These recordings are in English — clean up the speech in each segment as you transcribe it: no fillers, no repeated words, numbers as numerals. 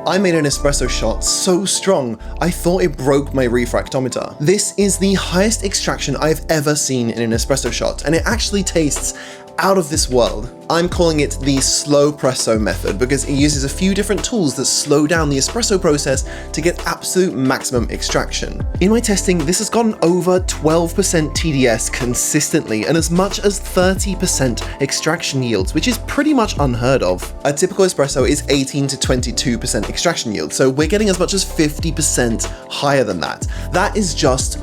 I made an espresso shot so strong, I thought it broke my refractometer. This is the highest extraction I've ever seen in an espresso shot, and it actually tastes out of this world. I'm calling it the Slowpresso method because it uses a few different tools that slow down the espresso process to get absolute maximum extraction. In my testing, this has gotten over 12% TDS consistently and as much as 30% extraction yields, which is pretty much unheard of. A typical espresso is 18 to 22% extraction yield, so we're getting as much as 50% higher than that. That is just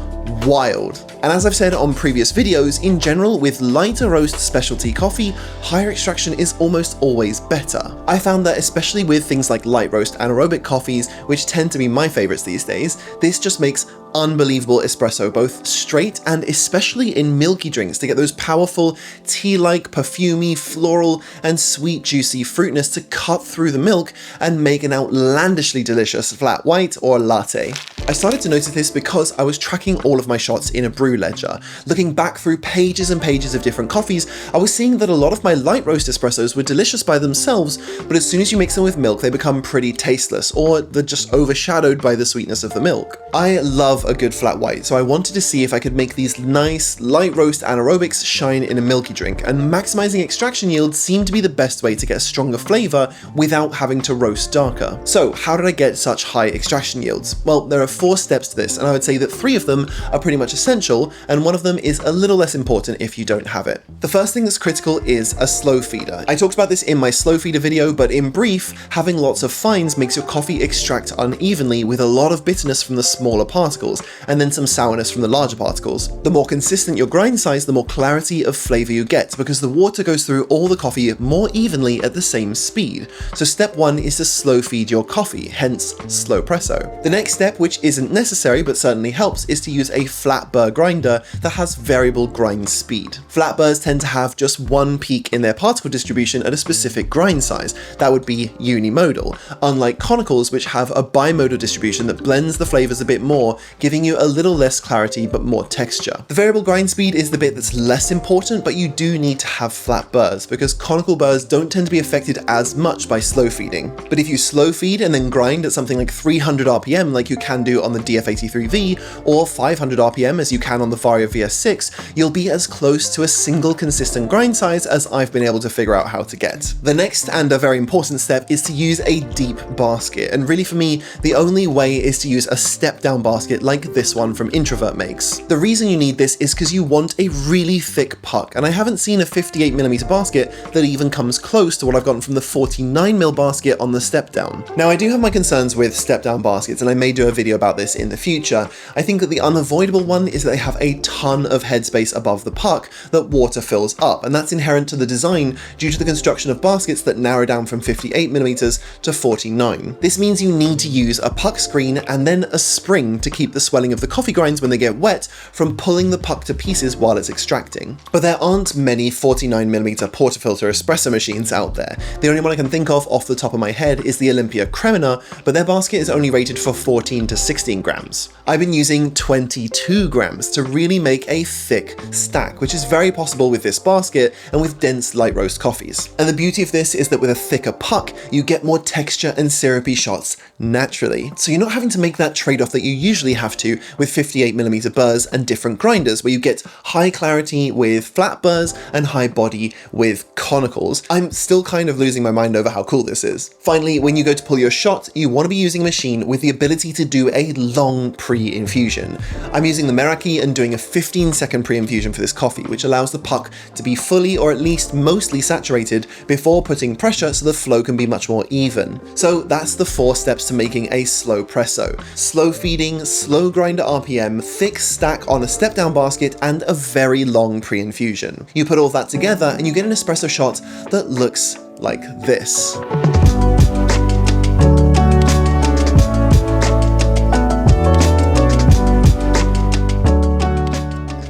wild. And as I've said on previous videos, in general, with lighter roast specialty coffee, higher extraction is almost always better. I found that especially with things like light roast anaerobic coffees, which tend to be my favorites these days, this just makes unbelievable espresso, both straight and especially in milky drinks, to get those powerful tea-like, perfumey, floral, and sweet juicy fruitness to cut through the milk and make an outlandishly delicious flat white or latte. I started to notice this because I was tracking all of my shots in a Brew Ledger. Looking back through pages and pages of different coffees, I was seeing that a lot of my light roast espressos were delicious by themselves, but as soon as you mix them with milk, they become pretty tasteless, or they're just overshadowed by the sweetness of the milk. I love a good flat white, so I wanted to see if I could make these nice light roast anaerobics shine in a milky drink, and maximizing extraction yield seemed to be the best way to get a stronger flavor without having to roast darker. So how did I get such high extraction yields? Well, there are 4 steps to this, and I would say that 3 of them are pretty much essential, and 1 of them is a little less important if you don't have it. The first thing that's critical is a slow feeder. I talked about this in my slow feeder video, but in brief, having lots of fines makes your coffee extract unevenly with a lot of bitterness from the smaller particles, and then some sourness from the larger particles. The more consistent your grind size, the more clarity of flavor you get, because the water goes through all the coffee more evenly at the same speed. So step 1 is to slow feed your coffee, hence Slowpresso. The next step, which isn't necessary but certainly helps, is to use a flat burr grinder that has variable grind speed. Flat burrs tend to have just one peak in their particle distribution at a specific grind size. That would be unimodal, unlike conicals, which have a bimodal distribution that blends the flavors a bit more, giving you a little less clarity but more texture. The variable grind speed is the bit that's less important, but you do need to have flat burrs because conical burrs don't tend to be affected as much by slow feeding. But if you slow feed and then grind at something like 300 RPM like you can do on the DF83V, or 500 RPM as you can on the Vario VS6, you'll be as close to a single consistent grind size as I've been able to figure out how to get. The next and a very important step is to use a deep basket, and really for me, the only way is to use a step down basket like this one from Introvert makes. The reason you need this is because you want a really thick puck, and I haven't seen a 58mm basket that even comes close to what I've gotten from the 49mm basket on the step down. Now I do have my concerns with step down baskets, and I may do a video about this in the future. I think that the unavoidable one is that they have a ton of headspace above the puck that water fills up, and that's inherent to the design due to the construction of baskets that narrow down from 58mm to 49. This means you need to use a puck screen and then a spring to keep the swelling of the coffee grinds when they get wet from pulling the puck to pieces while it's extracting. But there aren't many 49mm portafilter espresso machines out there. The only one I can think of off the top of my head is the Olympia Cremina, but their basket is only rated for 14 to 16 grams. I've been using 22 grams to really make a thick stack, which is very possible with this basket and with dense light roast coffees. And the beauty of this is that with a thicker puck, you get more texture and syrupy shots naturally. So you're not having to make that trade-off that you usually have to with 58mm burrs and different grinders, where you get high clarity with flat burrs and high body with conicals. I'm still kind of losing my mind over how cool this is. Finally, when you go to pull your shot, you want to be using a machine with the ability to do a long pre-infusion. I'm using the Meraki and doing a 15-second pre-infusion for this coffee, which allows the puck to be fully or at least mostly saturated before putting pressure so the flow can be much more even. So that's the 4 steps to making a Slowpresso. Slow feeding, slow grinder RPM, thick stack on a step down basket, and a very long pre-infusion. You put all that together and you get an espresso shot that looks like this.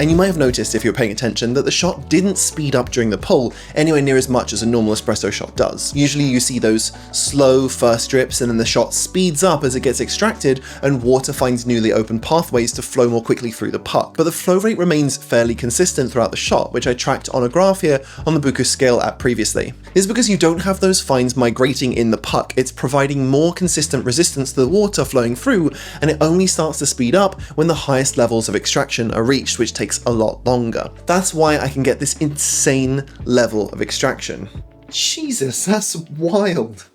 And you might have noticed, if you're paying attention, that the shot didn't speed up during the pull anywhere near as much as a normal espresso shot does. Usually you see those slow first drips and then the shot speeds up as it gets extracted and water finds newly opened pathways to flow more quickly through the puck. But the flow rate remains fairly consistent throughout the shot, which I tracked on a graph here on the Buku scale app previously. This is because you don't have those fines migrating in the puck. It's providing more consistent resistance to the water flowing through, and it only starts to speed up when the highest levels of extraction are reached, which takes a lot longer. That's why I can get this insane level of extraction. Jesus, that's wild.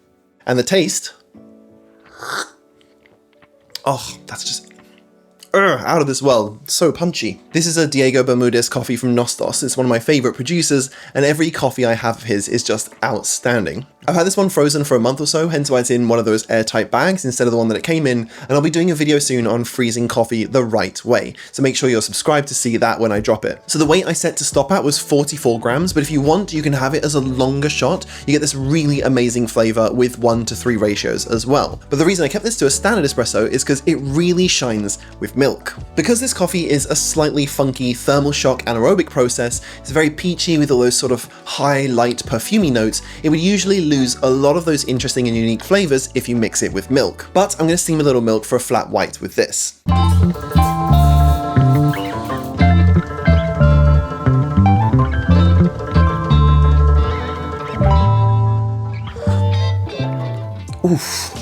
And the taste, oh, that's just out of this world. So punchy. This is a Diego Bermudez coffee from Nostos. It's one of my favorite producers, and every coffee I have of his is just outstanding. I've had this one frozen for a month or so, hence why it's in one of those airtight bags instead of the one that it came in, and I'll be doing a video soon on freezing coffee the right way, so make sure you're subscribed to see that when I drop it. So the weight I set to stop at was 44 grams, but if you want, you can have it as a longer shot. You get this really amazing flavor with 1:3 ratios as well. But the reason I kept this to a standard espresso is because it really shines with milk. Because this coffee is a slightly funky thermal shock anaerobic process, it's very peachy with all those sort of high, light, perfumey notes, it would usually lose a lot of those interesting and unique flavors if you mix it with milk. But I'm going to steam a little milk for a flat white with this. Oof.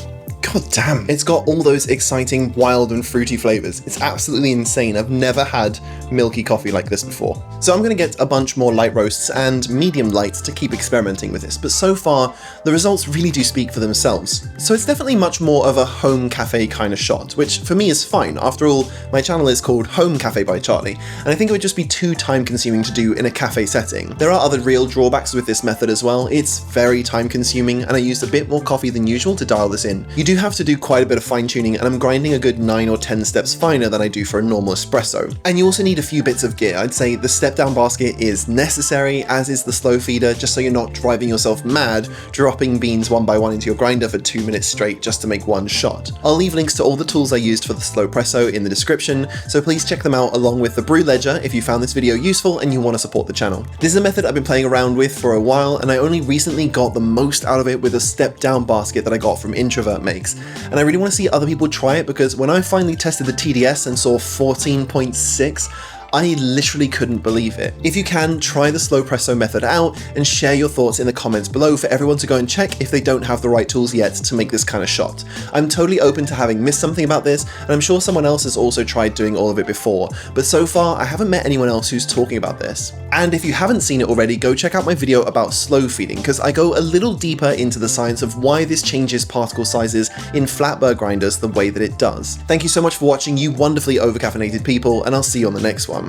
God damn. It's got all those exciting, wild and fruity flavors. It's absolutely insane. I've never had milky coffee like this before. So I'm going to get a bunch more light roasts and medium light to keep experimenting with this, but so far the results really do speak for themselves. So it's definitely much more of a home cafe kind of shot, which for me is fine. After all, my channel is called Home Cafe by Charlie, and I think it would just be too time consuming to do in a cafe setting. There are other real drawbacks with this method as well. It's very time consuming, and I used a bit more coffee than usual to dial this in. You do have to do quite a bit of fine tuning, and I'm grinding a good 9 or 10 steps finer than I do for a normal espresso. And you also need a few bits of gear. I'd say the step down basket is necessary, as is the slow feeder, just so you're not driving yourself mad dropping beans one by one into your grinder for 2 minutes straight just to make one shot. I'll leave links to all the tools I used for the Slowpresso in the description, so please check them out along with the Brew Ledger if you found this video useful and you want to support the channel. This is a method I've been playing around with for a while, and I only recently got the most out of it with a step down basket that I got from Introvert Makes. And I really want to see other people try it, because when I finally tested the TDS and saw 14.6, I literally couldn't believe it. If you can, try the Slowpresso method out and share your thoughts in the comments below for everyone to go and check if they don't have the right tools yet to make this kind of shot. I'm totally open to having missed something about this, and I'm sure someone else has also tried doing all of it before, but so far I haven't met anyone else who's talking about this. And if you haven't seen it already, go check out my video about slow feeding, because I go a little deeper into the science of why this changes particle sizes in flat burr grinders the way that it does. Thank you so much for watching, you wonderfully overcaffeinated people, and I'll see you on the next one.